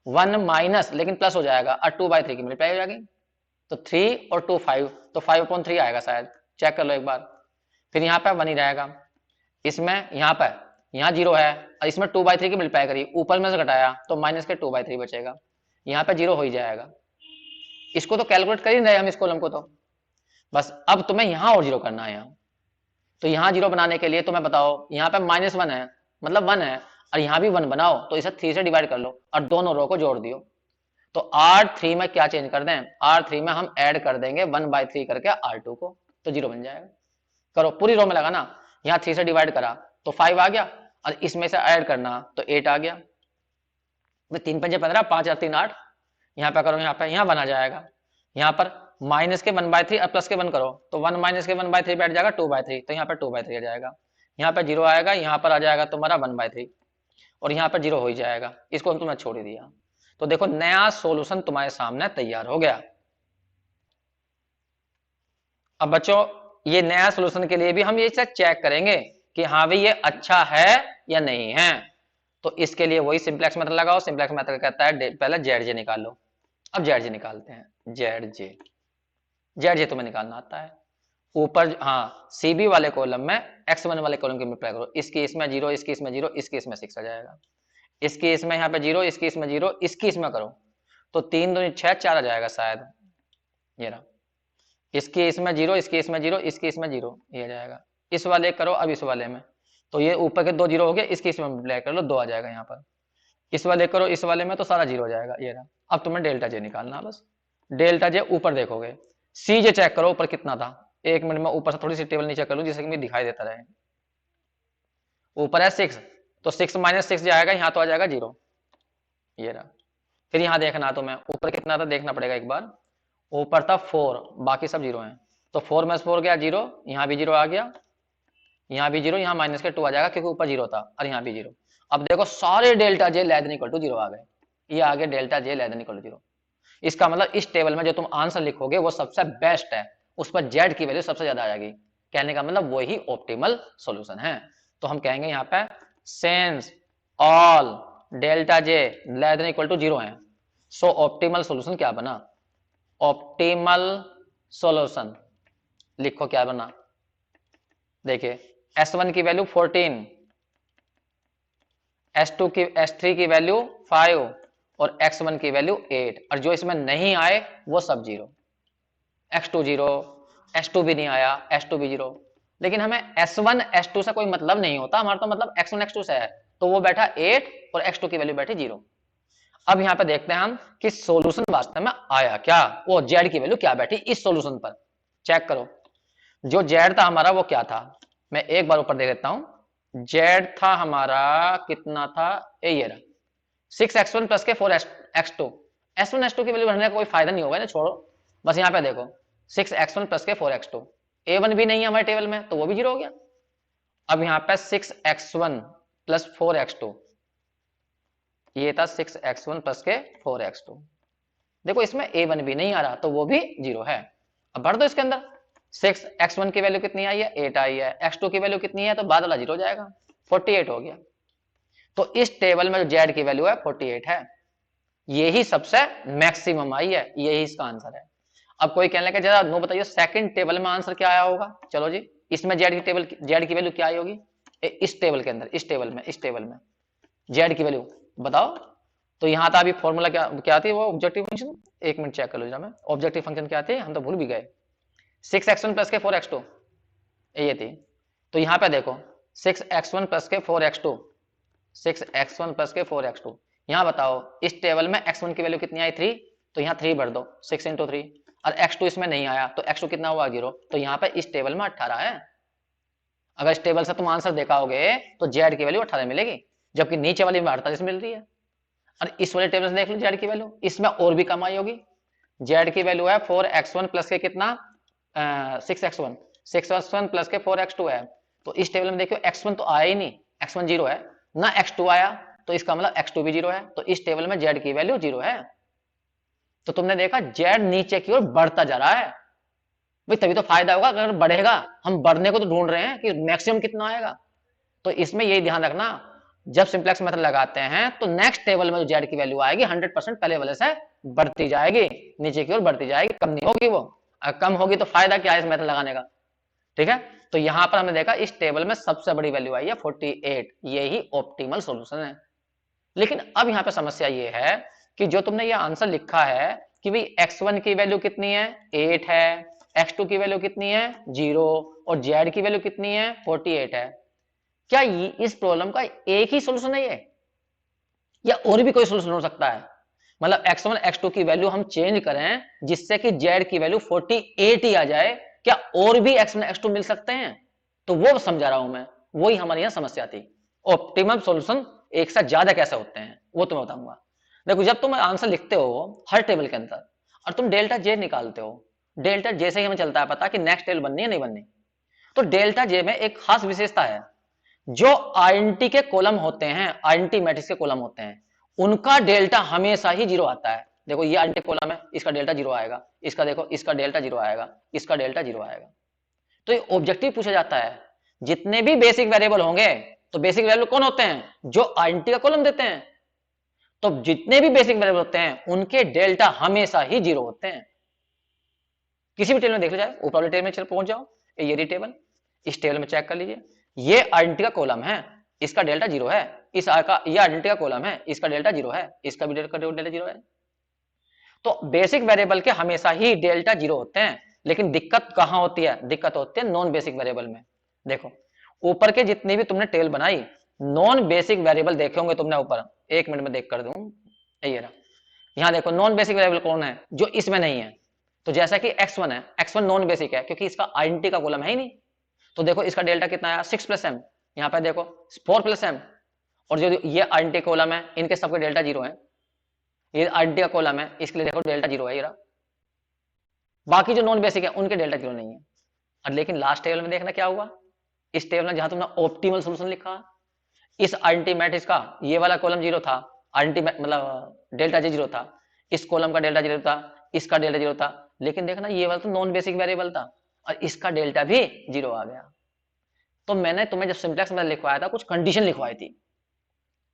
1 माइनस, लेकिन प्लस हो जाएगा और 2/3 की मल्टीप्लाई हो जाएगी, तो 3 और 2 5, तो 5/3 आएगा शायद, चेक कर लो एक बार। फिर यहाँ पे 1 ही रहेगा, इसमें यहाँ पर यहाँ 0 है और इसमें 2/3 की मल्टीप्लाई करी, ऊपर में से घटाया तो माइनस के 2/3 बचेगा, यहाँ पे 0 हो ही जाएगा। इसको तो कैलकुलेट कर ही रहे हम, इस कॉलम को तो, बस अब तुम्हें यहाँ और 0 करना है यहाँ, तो यहाँ 0 बनाने के लिए तुम्हें बताओ, यहाँ पे -1 है मतलब 1 है, और यहाँ भी 1 बनाओ, तो इसे 3 से डिवाइड कर लो और दोनों रो को जोड़ दियो, तो R3 में क्या चेंज कर दें, R3 में हम ऐड कर देंगे 1/3 करके R2 को, तो 0 बन जाएगा। करो पूरी रो में लगाना, यहाँ 3 से डिवाइड करा तो 5 आ गया, और इसमें से ऐड करना तो 8 आ गया, 3 पंजे 15, 5 और 3 8, यहाँ पे करो, यहाँ पे यहाँ 1 आ जाएगा, यहाँ पर माइनस के 1/3 और प्लस के 1 करो, तो 1 माइनस के 1/3 बैठ जाएगा 2/3, तो यहाँ पे 2/3 आ जाएगा, यहाँ पे 0 आएगा, यहाँ पर आ जाएगा तुम्हारा 1/3, और यहाँ पर 0 हो ही जाएगा, इसको हम तुम्हें छोड़ ही दिया। तो देखो नया सॉल्यूशन तुम्हारे सामने तैयार हो गया। अब बच्चों ये नया सॉल्यूशन के लिए भी हम ये चेक करेंगे कि हाँ भाई ये अच्छा है या नहीं है, तो इसके लिए वही सिंप्लेक्स मेथड लगाओ। सिंप्लेक्स मेथड कहता है पहले ZJ निकाल लो। अब ZJ निकालते हैं, ZJ तुम्हें निकालना आता है। ऊपर हाँ CB वाले कॉलम में X1 वाले कॉलम की मल्टीप्लाई करो, इसकी इसमें 0, इसकी इसमें 0, इसकी इसमें 6 आ जाएगा, इसकी इसमें यहाँ पे 0, इसकी इसमें 0, इसकी इसमें करो तो 3 दूनी 6, 4 आ जाएगा शायद, ये रहा। इसकी इसमें 0, इसकी इसमें 0, इसकी इसमें 0, ये आ जाएगा। इस वाले करो अब इस वाले में, तो ये ऊपर के 2 0 हो गए, इसकी इसमें मल्टीप्लाई कर लो 2 आ जाएगा यहाँ पर। इस वाले करो इस वाले में तो सारा 0 हो जाएगा, ये रहा। अब तुम्हें डेल्टा जे निकालना, बस डेल्टा जे ऊपर देखोगे, CJ चेक करो ऊपर कितना था, एक मिनट में ऊपर से थोड़ी सी टेबल नीचे कर लूं जिससे कि मुझे दिखाई देता रहे। ऊपर है 6, तो 6 माइनस 6 जाएगा, यहाँ तो आ जाएगा 0, ये रहा। फिर यहाँ देखना, तो मैं ऊपर कितना था देखना पड़ेगा एक बार। ऊपर था 4, बाकी सब 0 है, तो 4 में 4 गया 0, यहाँ भी 0 आ गया, यहाँ भी 0, यहाँ माइनस के 2 आ जाएगा क्योंकि ऊपर 0 था, और यहाँ भी 0। अब देखो सारे delta J less than equal to 0 आ गए, ये आ गए delta J less than equal to 0। इसका मतलब इस टेबल में जो तुम आंसर लिखोगे वो सबसे बेस्ट है, उस पर जेड की वैल्यू सबसे ज्यादा आ जाएगी। कहने का मतलब वही ऑप्टिमल सॉल्यूशन है। तो हम कहेंगे यहाँ पे since all delta J less than equal to 0 है, सो ऑप्टिमल सॉल्यूशन क्या बना, ऑप्टिमल सॉल्यूशन लिखो क्या बना। देखिए S1 की वैल्यू 14, S2 की S3 की वैल्यू 5 और X1 की वैल्यू 8, और जो इसमें नहीं आए वो सब 0, X2 0, S2 भी नहीं आया, S2 भी 0। लेकिन हमें S1 S2 से कोई मतलब नहीं होता, हमारा तो मतलब X1 X2 से है, तो वो बैठा 8 और X2 की वैल्यू बैठी 0। अब यहाँ पे देखते हैं हम कि सॉल्यूशन वास्तव में आया क्या, वो जेड की वैल्यू क्या बैठी इस सॉल्यूशन पर। चेक करो, जो जेड था हमारा वो क्या था, मैं एक बार ऊपर दे देता हूं। जेड था हमारा कितना था, ये रहा 6x1 प्लस के 4x2। S1 S2 की वैल्यू भरने का कोई फायदा नहीं होगा ना, छोड़ो। बस यहाँ पे देखो 6x1 प्लस के 4x2, A1 भी नहीं है हमारे टेबल में तो वो भी 0 हो गया। अब यहाँ पे 6x1 प्लस 4x2, ये था 6x1 प्लस के 4x2। देखो इसमें A1 भी नहीं आ रहा तो वो भी 0 है। अब भर दो इसके अंदर, 6x1 की वैल्यू कितनी आई है, 8 आई है, x2 की वैल्यू कितनी है, तो बाद वाला 0 हो जाएगा, 48 हो गया। तो इस टेबल में जो जेड की वैल्यू है 48 है, यही सबसे मैक्सिमम आई है, यही इसका आंसर है। अब कोई कहने लगा जरा नो बताइए सेकंड टेबल में आंसर क्या आया होगा। चलो जी, इसमें जेड की वैल्यू क्या आई होगी, इस टेबल के अंदर, इस टेबल में जेड की वैल्यू बताओ। तो यहाँ था अभी फॉर्मूला क्या क्या थी, वो ऑब्जेक्टिव फंक्शन, एक मिनट चेक कर लो जरा मैं, ऑब्जेक्टिव फंक्शन क्या थी, हम तो भूल भी गए। 6x1 प्लस के 4x2 ये थी। तो यहाँ पे देखो 6x1 प्लस के 4x2, 6x1 प्लस के 4x2। यहाँ बताओ इस टेबल में x1 की वैल्यू कितनी आई 3, तो यहाँ 3 भर दो, 6 इंटू 3, और x2 इसमें नहीं आया तो x2 कितना हुआ 0, तो यहाँ पे इस टेबल में 18 है। अगर इस टेबल से तुम आंसर देखाओगे तो जेड की वैल्यू 18 मिलेगी, जबकि नीचे वाली में 48 मिल रही है। और इस वाले टेबल से देख लो जेड की वैल्यू, इसमें और भी कम आई होगी। जेड की वैल्यू है 4x1 प्लस के कितना 6x1, 6x1 प्लस के 4x2 है। तो इस टेबल में देखो x1 तो आया ही नहीं, x1 0 है ना, x2 आया तो इसका मतलब x2 भी 0 है, तो इस टेबल में जेड की वैल्यू 0 है। तो तुमने देखा जेड नीचे की ओर बढ़ता जा रहा है भाई, तभी तो फायदा होगा। अगर बढ़ेगा, हम बढ़ने को तो ढूंढ रहे हैं कि मैक्सिमम कितना आएगा। तो इसमें यही ध्यान रखना, जब सिंप्लेक्स मेथड लगाते हैं तो नेक्स्ट टेबल में जो जेड की वैल्यू आएगी 100% पहले वाले से बढ़ती जाएगी, नीचे की ओर बढ़ती जाएगी, कम नहीं होगी वो। अगर कम होगी तो फायदा क्या है इस मेथड लगाने का, ठीक है। तो यहां पर हमने देखा इस टेबल में सबसे बड़ी वैल्यू आई है 48, यही ऑप्टिमल सॉल्यूशन है। लेकिन अब यहाँ पे समस्या ये है कि जो तुमने ये आंसर लिखा है कि भाई x1 की वैल्यू कितनी है 8 है, x2 की वैल्यू कितनी है 0 और z की वैल्यू कितनी है 48 है, क्या इस प्रॉब्लम का एक ही सोल्यूशन है ये, या और भी कोई सोल्यूशन हो सकता है। मतलब x1 x2 की वैल्यू हम चेंज करें जिससे कि z की वैल्यू 48 ही आ जाए, क्या और भी x1 x2 मिल सकते हैं। तो वो समझा रहा हूं मैं, वही हमारी यहां समस्या थी। ऑप्टिमम सॉल्यूशन एक साथ ज्यादा कैसे होते हैं वो तुम्हें बताऊंगा। देखो जब तुम आंसर लिखते हो हर टेबल के अंदर और तुम डेल्टा जे निकालते हो, डेल्टा जे से ही हमें चलता है पता कि नेक्स्ट टेबल बननी है नहीं बननी। तो डेल्टा जे में एक खास विशेषता है, जो आईएनटी के कॉलम होते हैं, आईएनटी मैट्रिक्स के कॉलम होते हैं, उनका डेल्टा हमेशा ही 0 आता है। देखो ये आईएनटी कॉलम है, इसका डेल्टा 0 आएगा, इसका देखो इसका डेल्टा 0 आएगा, इसका डेल्टा 0 आएगा। तो ये ऑब्जेक्टिव पूछा जाता है, जितने भी बेसिक वेरिएबल होंगे, तो बेसिक वेरिएबल कौन होते हैं, जो आईएनटी का कॉलम देते हैं। तो जितने भी बेसिक वेरिएबल होते हैं उनके डेल्टा हमेशा ही 0 होते हैं। किसी भी टेबल में देख लो, जाए ऊपर वाले टेबल में चल पहुंच जाओ, ये टेबल, इस टेबल में चेक कर लीजिए, ये आइडेंटिटी का कॉलम है, इसका डेल्टा 0 है, इस आर का ये आइडेंटिटी का कॉलम है, इसका डेल्टा 0 है, इसका भी डेल्टा 0 है। तो बेसिक वेरिएबल के हमेशा ही डेल्टा 0 होते हैं। लेकिन दिक्कत कहां होती है, दिक्कत होती है नॉन बेसिक वेरिएबल में। देखो ऊपर के जितनी भी तुमने टेबल बनाई, नॉन बेसिक वेरिएबल देखे होंगे तुमने ऊपर, एक मिनट में देख कर दूं, ये रहा। यहां देखो नॉन बेसिक वेरिएबल कौन है, जो इसमें नहीं है, तो जैसा कि x1 है, x1 नॉन बेसिक है क्योंकि इसका आइडेंटिटी का कॉलम है ही नहीं। तो देखो इसका डेल्टा कितना आया 6 प्लस एम, यहाँ पे देखो 4 प्लस एम, और जो ये आइडेंटिटी कॉलम है इनके सबके डेल्टा जीरो है। ये आइडेंटिटी का कॉलम है, इसके लिए देखो डेल्टा जीरो है ये रहा। बाकी जो नॉन बेसिक है उनके डेल्टा जीरो नहीं है। और लेकिन लास्ट टेबल में देखना क्या हुआ, इस टेबल में जहां तुमने ऑप्टिमल सोल्यूशन लिखा, इस आइडेंटिटी मैट्रिक्स का ये वाला कॉलम जीरो था, आइडेंटिटी मतलब डेल्टा जे जीरो था, इस कॉलम का डेल्टा जीरो था, इसका डेल्टा जीरो था, लेकिन देखना ये वाला तो नॉन बेसिक वेरिएबल था और इसका डेल्टा भी जीरो आ गया। तो मैंने तुम्हें जब सिंप्लेक्स में लिखवाया था कुछ कंडीशन लिखवाई थी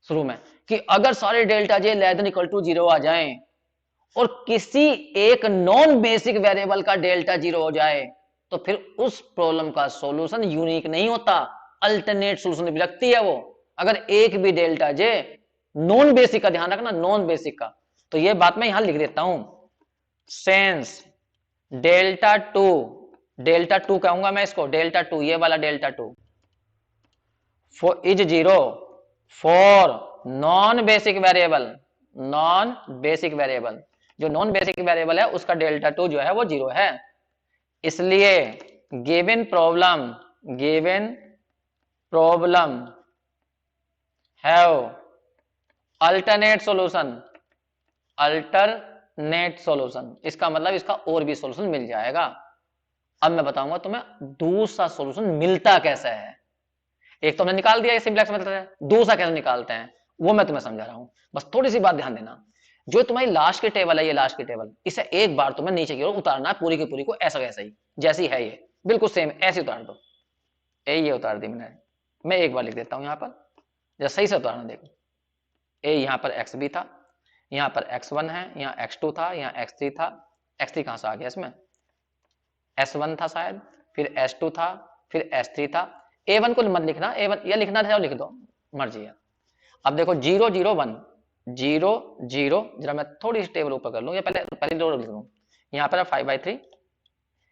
शुरू में कि अगर सारे delta J less than equal to zero आ जाएं और किसी एक नॉन बेसिक वेरिएबल का डेल्टा जीरो हो जाए तो फिर उस प्रॉब्लम का सॉल्यूशन यूनिक नहीं होता, अल्टरनेट सॉल्यूशन भी रखती है वो। अगर एक भी डेल्टा जे नॉन बेसिक का, ध्यान रखना नॉन बेसिक का, तो ये बात मैं यहां लिख देता हूं, सेंस डेल्टा टू कहूंगा मैं इसको, डेल्टा टू, ये वाला delta two is zero for non basic variable, non basic variable, जो नॉन बेसिक वेरिएबल है उसका डेल्टा टू जो है वो जीरो है। इसलिए given problem have alternate solution, इसका मतलब इसका और भी सॉल्यूशन मिल जाएगा। अब मैं बताऊंगा तुम्हें दूसरा सॉल्यूशन मिलता कैसे है। एक तो हमने निकाल दिया सिंप्लेक्स मेथड है, दूसरा कैसे निकालते हैं वो मैं तुम्हें समझा रहा हूं, बस थोड़ी सी बात ध्यान देना। जो तुम्हारी लास्ट की टेबल है, ये लास्ट की टेबल, इसे एक बार तुम्हें नीचे की ओर उतारना है पूरी की पूरी को, ऐसा वैसा ही जैसी है ये बिल्कुल सेम ऐसे उतार दो। ये उतार दी मैंने, मैं एक बार लिख देता हूं यहां पर, जरा सही से उतारना देखो। यहां पर एक्स भी था, यहां पर x1 है, यहाँ x2 था, यहाँ x3 था, x3 कहां से आ गया इसमें, s1 था शायद, फिर s2 था, फिर s3 था। a1 को मत लिखना, a1 या लिखना था लिख दो, मर्जी है। अब देखो 0 0 1 0 0, जरा मैं थोड़ी सी टेबल ऊपर कर लूं, या पहले रो लिख लूं। यहाँ पर है 5/3,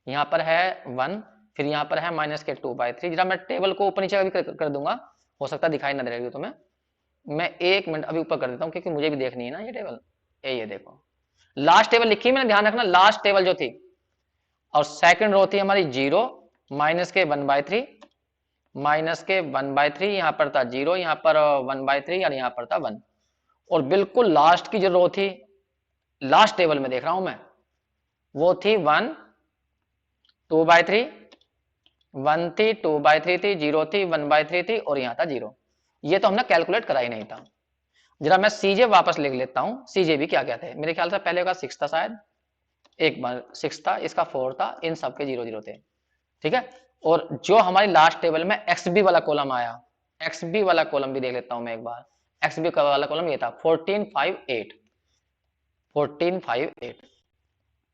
यहाँ पर है 1, फिर यहाँ पर है माइनस के 2/3। जरा मैं टेबल को ऊपर नीचे भी कर दूंगा, हो सकता है दिखाई ना दे रही हो तुम्हें। मैं 1 मिनट अभी ऊपर कर देता हूँ क्योंकि मुझे भी देखनी है ना ये टेबल। ये देखो लास्ट टेबल लिखी मैंने, ध्यान रखना लास्ट टेबल जो थी, और सेकंड रो थी हमारी 0 माइनस के 1/3, माइनस के 1/3, यहाँ पर था 0, यहाँ पर 1/3 और यहाँ पर था 1। और बिल्कुल लास्ट की जो रो थी, लास्ट टेबल में देख रहा हूं मैं, वो थी 1 2/3, 1 थी 2/3 थी, 0 थी 1/3 थी, और यहाँ था 0। ये तो हमने कैलकुलेट करा ही नहीं था। जरा मैं सीजे वापस लिख लेता हूं, सीजे भी क्या क्या थे, मेरे ख्याल से पहले का 6 था शायद, एक बार 6 था, इसका 4 था, इन सबके 0 0 थे, ठीक है। और जो हमारी लास्ट टेबल में XB वाला कॉलम आया, XB वाला कॉलम भी देख लेता हूं मैं एक बार। XB वाला कॉलम ये था 14 5 8, 14 5 8,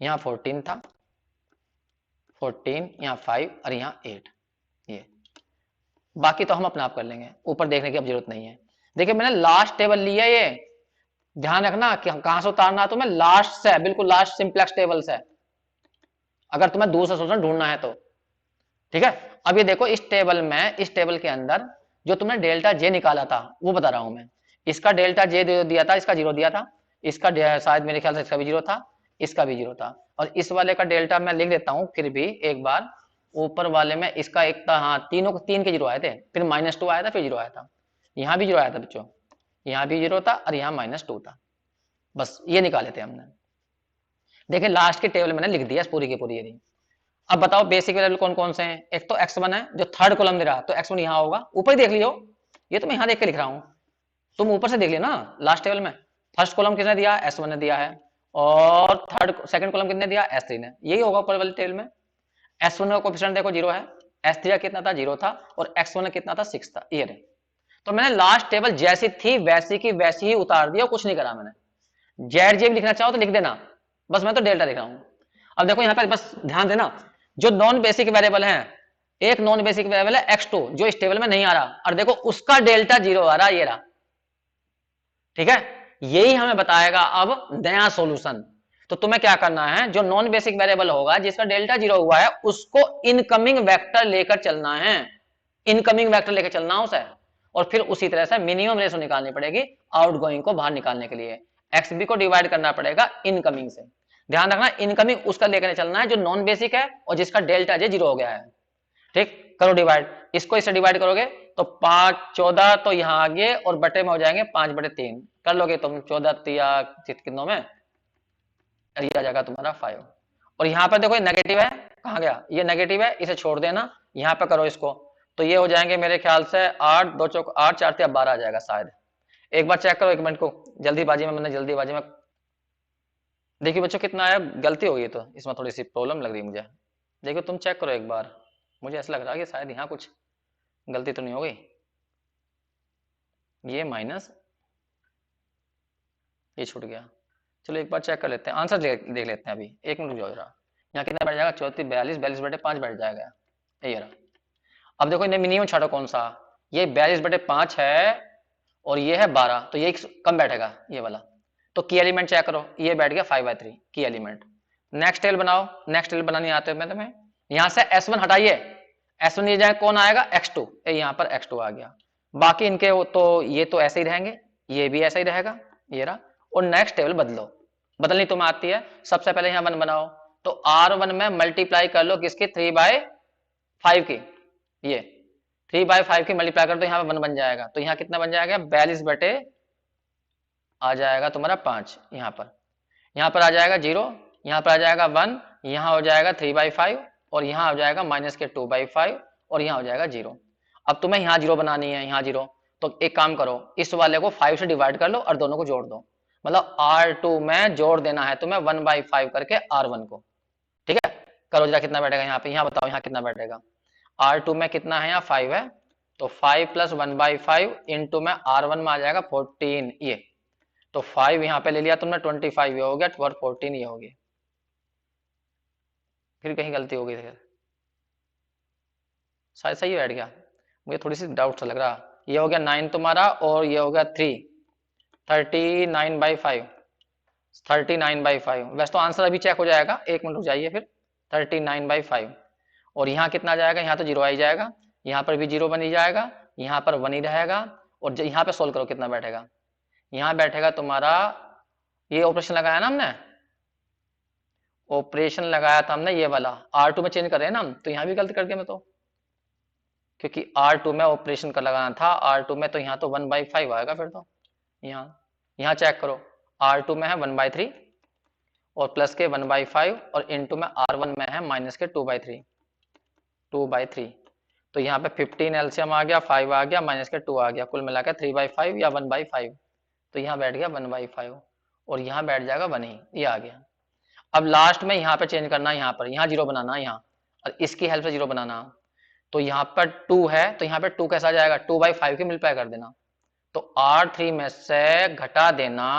यहाँ 14 था, 14 यहाँ 5 और यहाँ 8, ये बाकी तो हम अपने आप कर लेंगे, ऊपर देखने की अब जरूरत नहीं है। देखिए मैंने लास्ट टेबल लिया, ये ध्यान रखना कि कहां से उतारना है, तो मैं लास्ट से, बिल्कुल लास्ट सिंप्लेक्स टेबल से, अगर तुम्हें दूसरा सोल्यूशन ढूंढना है तो, ठीक है। अब ये देखो इस टेबल में, इस टेबल के अंदर जो तुमने डेल्टा जे निकाला था वो बता रहा हूं मैं, इसका डेल्टा जे दिया था, इसका 0 दिया था, इसका शायद मेरे ख्याल से इसका भी 0 था, इसका भी 0 था, और इस वाले का डेल्टा मैं लिख देता हूं फिर भी एक बार। ऊपर वाले में इसका एक था, हाँ तीनों को 3 के 0 आए थे, फिर -2 आया था, फिर 0 आया था, यहाँ भी 0 आया था बच्चों, यहाँ भी 0 था और यहाँ -2 था, बस ये निकाले थे हमने। देखिए लास्ट के टेबल मैंने लिख दिया पूरी की पूरी यदि। अब बताओ बेसिक वेरिएबल कौन कौन से हैं, एक तो x1 है जो थर्ड कॉलम दे रहा, तो x1 यहाँ होगा, ऊपर ही देख लियो, ये तो मैं यहाँ देख के लिख रहा हूँ, तुम ऊपर से देख लिया ना। लास्ट टेबल में फर्स्ट कॉलम किसने दिया, s1 ने दिया है, और सेकंड कॉलम किसने दिया, s3 ने, यही होगा ऊपर वाले टेबल में। s1 का कोएफिशिएंट देखो 0 है, s3 का कितना था 0 था, और x1 का कितना था 6 था, ये रहे। तो मैंने लास्ट टेबल जैसी थी वैसी की वैसी ही उतार दिया, कुछ नहीं करा मैंने। जेड लिखना चाहो तो लिख देना, बस मैं तो डेल्टा लिख रहा हूं। अब देखो यहाँ पर बस ध्यान देना, जो नॉन बेसिक वेरिएबल है, एक नॉन बेसिक वेरिएबल है x2 जो इस टेबल में नहीं आ रहा, और देखो उसका डेल्टा 0 आ रहा, ये रहा, ठीक है। यही हमें बताएगा अब नया सॉल्यूशन। तो तुम्हें क्या करना है, जो नॉन बेसिक वेरिएबल होगा जिसका डेल्टा 0 हुआ है उसको इनकमिंग वेक्टर लेकर चलना है, इनकमिंग वेक्टर लेकर चलना उसे, और फिर उसी तरह से मिनिमम रेशो निकालनी पड़ेगी आउटगोइंग को बाहर निकालने के लिए, XB को डिवाइड करना पड़ेगा इनकमिंग से। ध्यान रखना इनकमिंग उसका लेकर चलना है जो नॉन बेसिक है और जिसका डेल्टा जे 0 हो गया है। ठीक, करो डिवाइड, इसको इससे डिवाइड करोगे तो 5 14 तो यहाँ आ गए और बटे में हो जाएंगे 5/3। कर लोगे तुम 14 या कितनों में, ये आ जाएगा तुम्हारा 5। और यहाँ पर देखो ये नेगेटिव है, कहाँ गया, ये नेगेटिव है, इसे छोड़ देना, यहाँ पे करो इसको, तो ये हो जाएंगे मेरे ख्याल से 8 2 चौक 8 4 12 आ जाएगा शायद। एक बार चेक करो, एक मिनट को, जल्दीबाजी में मैंने जल्दीबाजी में, देखिए बच्चों कितना आया, गलती हो गई तो इसमें थोड़ी सी प्रॉब्लम लग रही है मुझे। देखो तुम चेक करो एक बार, मुझे ऐसा लग रहा है कि शायद यहाँ कुछ गलती तो नहीं हो गई। ये माइनस, ये छूट गया। चलो एक बार चेक कर लेते हैं, आंसर देख लेते हैं अभी, एक मिनट रुक जाओ जरा। यहाँ कितना बैठ जाएगा, 34 42 42/5 बैठ जाएगा, ये रहा। अब देखो इन्हें मिनिमम छाटो कौन सा, ये 42/5 है और ये है 12, तो ये कम बैठेगा ये वाला। तो की एलिमेंट चेक करो, ये बैठ गया 5/3 की एलिमेंट। नेक्स्ट टेल बनाओ, नेक्स्ट टेल बनाने आते हैं तुम्हें, यहां से S1 हटाइए, S1 ये जाए कौन आएगा x2, यहाँ पर x2 आ गया। बाकी इनके तो ये तो ऐसे ही रहेंगे, ये भी ऐसा ही रहेगा, ये रहा। और नेक्स्ट टेबल बदलो, बदलनी तुम्हें आती है। सबसे पहले यहाँ 1 बनाओ, तो R1 में मल्टीप्लाई कर लो किसकी, 3/5 की, ये 3/5 की मल्टीप्लाई कर दो, यहाँ पे 1 बन जाएगा। तो यहाँ कितना बन जाएगा, 42 बटे आ जाएगा तुम्हारा 5, यहाँ पर आ जाएगा 0, यहाँ पर आ जाएगा 1, यहाँ हो जाएगा 3/5 और यहाँ हो जाएगा माइनस के 2/5 और यहाँ हो जाएगा 0। अब तुम्हें यहाँ 0 बनानी है, यहाँ 0, तो एक काम करो, इस वाले को 5 से डिवाइड कर लो और दोनों को जोड़ दो, मतलब R2 में जोड़ देना है तुम्हें 1/5 करके R1 को। ठीक है, करो जरा कितना बैठेगा यहाँ पे, यहाँ बताओ यहाँ कितना बैठेगा। R2 में कितना है, यहाँ 5 है, तो 5 + 1/5 इंटू में R1 में आ जाएगा 14, ये तो 5 यहाँ पे ले लिया तुमने, 25 ये हो गया और 14 ये हो गया। फिर कहीं गलती हो गई थी, शायद सही बैठ गया, मुझे थोड़ी सी डाउट सा लग रहा। ये हो गया 9 तुम्हारा और ये हो गया 3, 39/5, 39/5। वैसे तो आंसर अभी चेक हो जाएगा, एक मिनट रुक जाइए फिर। 39/5 और यहाँ कितना जाएगा, यहाँ तो 0 आ ही जाएगा, यहाँ पर भी 0 बन ही जाएगा, यहाँ पर 1 ही रहेगा। और यहाँ पे सोल्व करो कितना बैठेगा, यहाँ बैठेगा तुम्हारा, ये ऑपरेशन लगाया ना हमने, ऑपरेशन लगाया था हमने ये वाला, R2 में चेंज कर रहे हैं ना हम, तो यहाँ भी गलती कर दिया मैं तो, क्योंकि R2 में ऑपरेशन का लगाना था, R2 में तो यहाँ तो 1/5 आएगा फिर तो। यहाँ चेक करो, R2 में है 1/3 और प्लस के 1/5 और इंटू में R1 में है माइनस के 2/3। तो यहाँ पे 15 एलसीएम आ गया, 5 आ गया, माइनस के 2 आ गया, कुल मिलाकर 3/5 या 1/5। तो यहाँ बैठ गया 1/5 और यहाँ बैठ जाएगा 1 ही, ये आ गया। अब लास्ट में यहाँ पे चेंज करना है, यहाँ पर यहाँ 0 बनाना है, यहाँ और इसकी हेल्प से 0 बनाना। तो यहाँ पर 2 है, तो यहाँ पे 2 कैसा जाएगा, 2/5 की मल्टीप्लाई कर देना, तो R3 में से घटा देना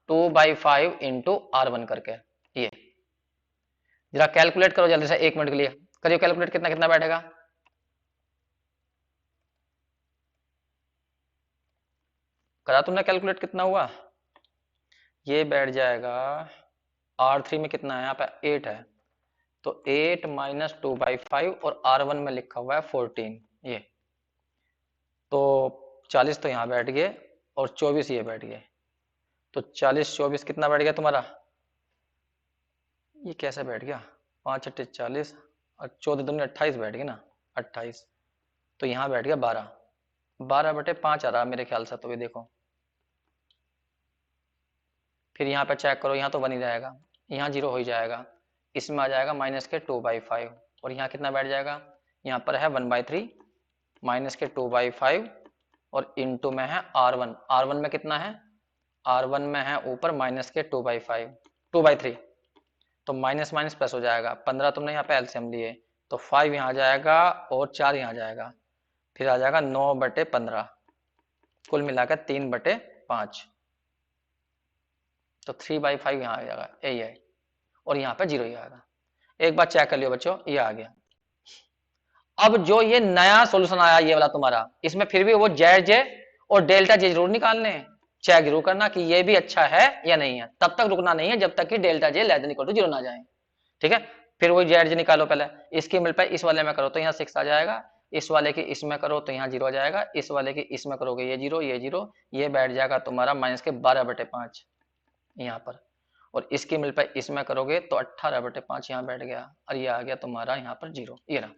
2/5 इंटू R1 करके। ये जरा कैलकुलेट करो जल्दी से, 1 मिनट के लिए करिए कैलकुलेट, कितना कितना बैठेगा। करा तुमने कैलकुलेट, कितना हुआ, ये बैठ जाएगा R3 में कितना है, यहाँ पे 8 है, तो 8 - 2/5 और R1 में लिखा हुआ है 14, ये तो 40 तो यहाँ बैठ गए और 24 ये बैठ गए, तो 40 24 कितना बैठ गया तुम्हारा, ये कैसे बैठ गया, 5 × 8 40 और 14 दूनी 28 बैठ गए ना, 28, तो यहाँ बैठ गया 12/5 आ रहा मेरे ख्याल से, तो ये देखो फिर यहाँ पे चेक करो, यहाँ तो 1 ही रहेगा, यहाँ 0 हो ही जाएगा, इसमें आ जाएगा माइनस के 2/5 और यहाँ कितना बैठ जाएगा, यहाँ पर है 1/3 माइनस के 2/5 और इंटू में है R1 में कितना है, R1 में है ऊपर माइनस के 2/3, तो माइनस माइनस प्लस हो जाएगा, 15 तुमने यहाँ पे एलसीएम लिए, तो 5 यहाँ आ जाएगा और 4 यहाँ आ जाएगा, फिर आ जाएगा 9/15, कुल मिलाकर 3/5, तो 3/5 यहाँ आ जाएगा, यही है, और यहाँ पे 0 ही आएगा। एक बार चेक कर लियो बच्चों, ये आ गया। अब जो ये नया सॉल्यूशन आया ये वाला तुम्हारा, इसमें फिर भी वो जेड जे और डेल्टा जे जरूर निकालने हैं, चेक जरूर करना कि ये भी अच्छा है या नहीं है, तब तक रुकना नहीं है जब तक कि delta J less than equal to 0 ना जाए। ठीक है, फिर वही जेड जे निकालो, पहले इसकी मल्टीप्लाई इस वाले में करो तो यहाँ 6 आ जाएगा, इस वाले की इसमें करो तो यहाँ 0 आ जाएगा, इस वाले की इसमें करोगे ये 0 ये 0, ये बैठ जाएगा तुम्हारा माइनस के 12/5 यहाँ पर, और इसकी मल्टीप्लाई इसमें करोगे तो 18/5 यहाँ बैठ गया और ये आ गया तुम्हारा यहाँ पर 0, ये रहा।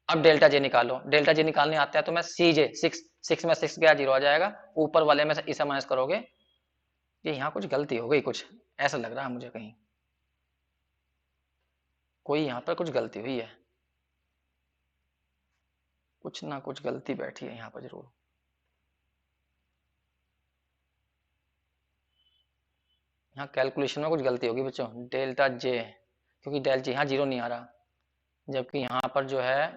अब डेल्टा जे निकालो, डेल्टा जे निकालने आता है तो मैं सी जे 6 में 6 गया 0 आ जाएगा, ऊपर वाले में से इसे माइनस करोगे। ये यहाँ कुछ गलती हो गई, कुछ ऐसा लग रहा है मुझे, कहीं कोई यहाँ पर कुछ गलती हुई है, कुछ ना कुछ गलती बैठी है यहाँ पर जरूर। यहाँ कैलकुलेशन में कुछ गलती होगी बच्चों, डेल्टा जे, क्योंकि डेल्टा जे यहाँ 0 नहीं आ रहा, जबकि यहाँ पर जो है,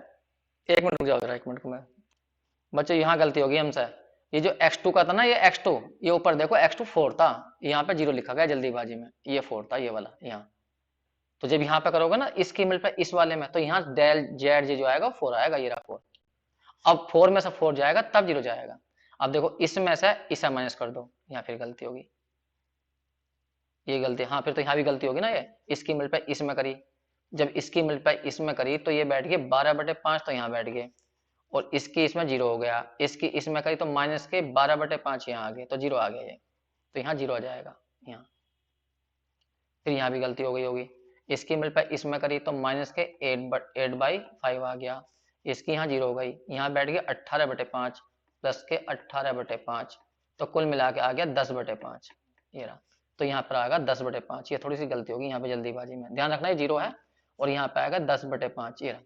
1 मिनट रुक जाओ जरा, 1 मिनट को मैं बच्चों, यहाँ गलती होगी हमसे। ये जो x2 का था ना, ये x2, ये ऊपर देखो x2 4 था, यहाँ पे 0 लिखा गया जल्दीबाजी में, ये 4 था ये वाला यहाँ। तो जब यहाँ पे करोगे ना इसकी मल्टीप्लाई इस वाले में, तो यहाँ डेल जेड जे जो आएगा 4 आएगा, ये रहा 4। अब 4 में से 4 जाएगा तब 0 जाएगा। अब देखो इसमें से इसे माइनस कर दो, यहाँ फिर गलती होगी, ये गलती, हाँ फिर तो यहाँ भी गलती होगी ना, ये इसकी मल्टीप्लाई इसमें करी, जब इसकी मल्टीप्लाई इसमें करी तो ये बैठ गए 12/5, तो यहाँ बैठ गए, और इसकी इसमें 0 हो गया, इसकी इसमें करी तो माइनस के 12/5 यहाँ आ गए, तो 0 आ गया ये, तो यहाँ 0 आ जाएगा यहाँ। फिर यहाँ भी गलती हो गई होगी, इसकी मल्टीप्लाई इसमें करी तो माइनस के 8/5 आ गया, इसकी यहाँ 0 हो गई, यहाँ बैठ गया 18/5 प्लस के 18/5, तो कुल मिला के आ गया 10/5, ये रहा। तो यहाँ पर आएगा 10/5, ये थोड़ी सी गलती होगी यहाँ पे जल्दीबाजी में, ध्यान रखना ये 0 है, और यहाँ पे आएगा 10/5, ये रहा।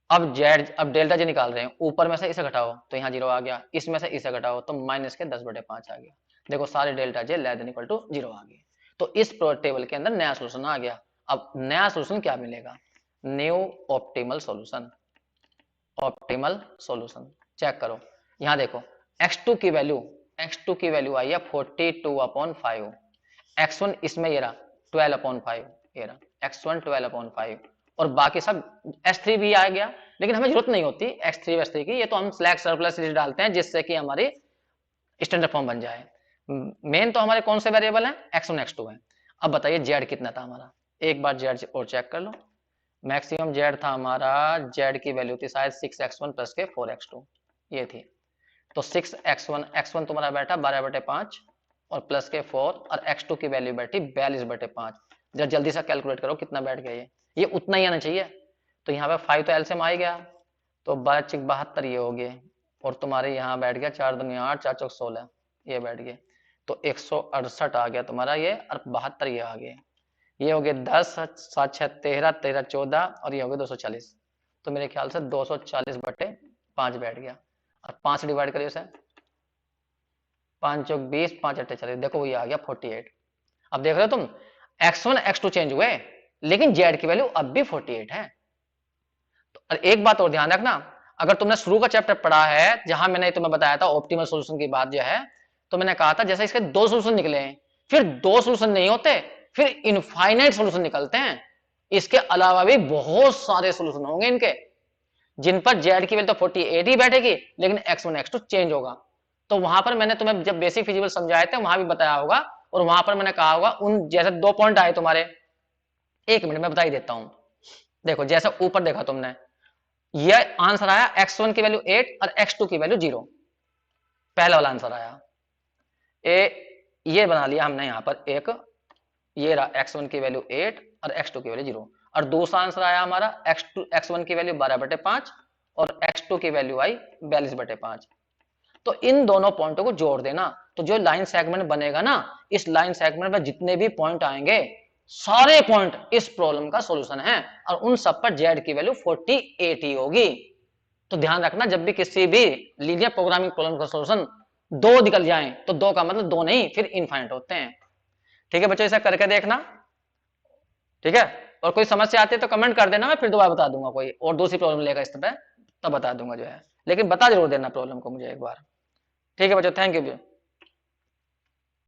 अब डेल्टा जे निकाल रहे हैं, ऊपर में से इसे घटाओ तो यहाँ 0 आ गया, इसमें से इसे घटाओ तो माइनस के 10/5 आ गया। देखो सारे delta J less than equal to 0 आ गए, तो इस टेबल के अंदर नया सोल्यूशन आ गया। अब नया सोल्यूशन क्या मिलेगा, new optimal solution. Optimal solution check करो, यहाँ देखो x2 की वैल्यू आई है 42/5, x1 इसमें ये रहा 12/5, ये रहा x1 12/5, और बाकी सब x3 भी आ गया, लेकिन हमें जरूरत नहीं होती x3 x3 की, ये तो हम स्लैश सरप्लस सीरीज डालते हैं जिससे कि हमारी स्टैंडर्ड फॉर्म बन जाए। मेन तो हमारे कौन से वेरिएबल हैं, x1 x2 है। अब बताइए z कितना था हमारा, एक बार z और चेक कर लो। मैक्सिमम z था हमारा, z की वैल्यू थी शायद 6x1 प्लस के 4x2, ये थी। तो 6x1 तुम्हारा बैठा 12/5 और प्लस के 4, और x2 की वैल्यू बैठी 42/5। जरा जल्दी से कैलकुलेट करो कितना बैठ गया ये उतना ही आना चाहिए। तो यहाँ पे 5 तो एलसीएम आ गया, तो 72 ये हो गए, और तुम्हारे यहाँ बैठ गया 4 दूनी 8, 4 चौक 16, ये बैठ गए, तो 168 आ गया तुम्हारा ये, और 72 ये आ गए, ये हो गए 10, 7 6 13, 13 14, और ये हो गए 240। तो मेरे ख्याल से 240/5 बैठ गया, और 5 डिवाइड करिए उसे, 5 चौक 20, 5 8 40, देखो ये आ गया 48। अब देख रहे हो तुम, x1 x2 चेंज हुए, लेकिन z की वैल्यू अब भी 48 है। तो एक बात और ध्यान रखना, अगर तुमने शुरू का चैप्टर पढ़ा है जहां मैंने तुम्हें बताया था ऑप्टिमल सॉल्यूशन की बात जो है, तो मैंने कहा था जैसे इसके 2 सॉल्यूशन निकले हैं, फिर 2 सॉल्यूशन नहीं होते, फिर इनफाइनाइट सॉल्यूशन निकलते हैं। इसके अलावा भी बहुत सारे सॉल्यूशन होंगे इनके, जिन पर z की वैल्यू तो 48 ही बैठेगी, लेकिन x1 x2 चेंज होगा। तो वहां पर मैंने तुम्हें जब बेसिक फिजिकल समझाए थे वहां भी बताया होगा, और वहां पर मैंने कहा होगा उन जैसे 2 पॉइंट आए तुम्हारे, 1 मिनट में बता ही देता हूं। देखो जैसे ऊपर देखा तुमने, ये आंसर आया x1 की वैल्यू 8 और x2 की वैल्यू 0, पहला वाला आंसर आया। ये बना लिया हमने यहाँ पर एक, ये रहा x1 की वैल्यू 8 और x2 की वैल्यू 0, और दूसरा आंसर आया हमारा x1 की वैल्यू 12/5 और x2 की वैल्यू आई 42/5। तो इन दोनों पॉइंटों को जोड़ देना, तो जो लाइन सेगमेंट बनेगा ना, इस लाइन सेगमेंट में जितने भी पॉइंट आएंगे, सारे पॉइंट इस प्रॉब्लम का सॉल्यूशन है, और उन सब पर z की वैल्यू 48 ही होगी। तो ध्यान रखना, जब भी किसी भी लीनियर प्रोग्रामिंग प्रॉब्लम का सॉल्यूशन 2 निकल जाए तो 2 का मतलब 2 नहीं, फिर इनफाइनाइट होते हैं। ठीक है बच्चों, ऐसा करके देखना, ठीक है। और कोई समस्या आती है तो कमेंट कर देना, मैं फिर दोबारा बता दूंगा, कोई और दूसरी प्रॉब्लम लेगा इस पे तब बता दूंगा जो है, लेकिन बता जरूर देना प्रॉब्लम को मुझे एक बार। ठीक है बच्चों, थैंक यू।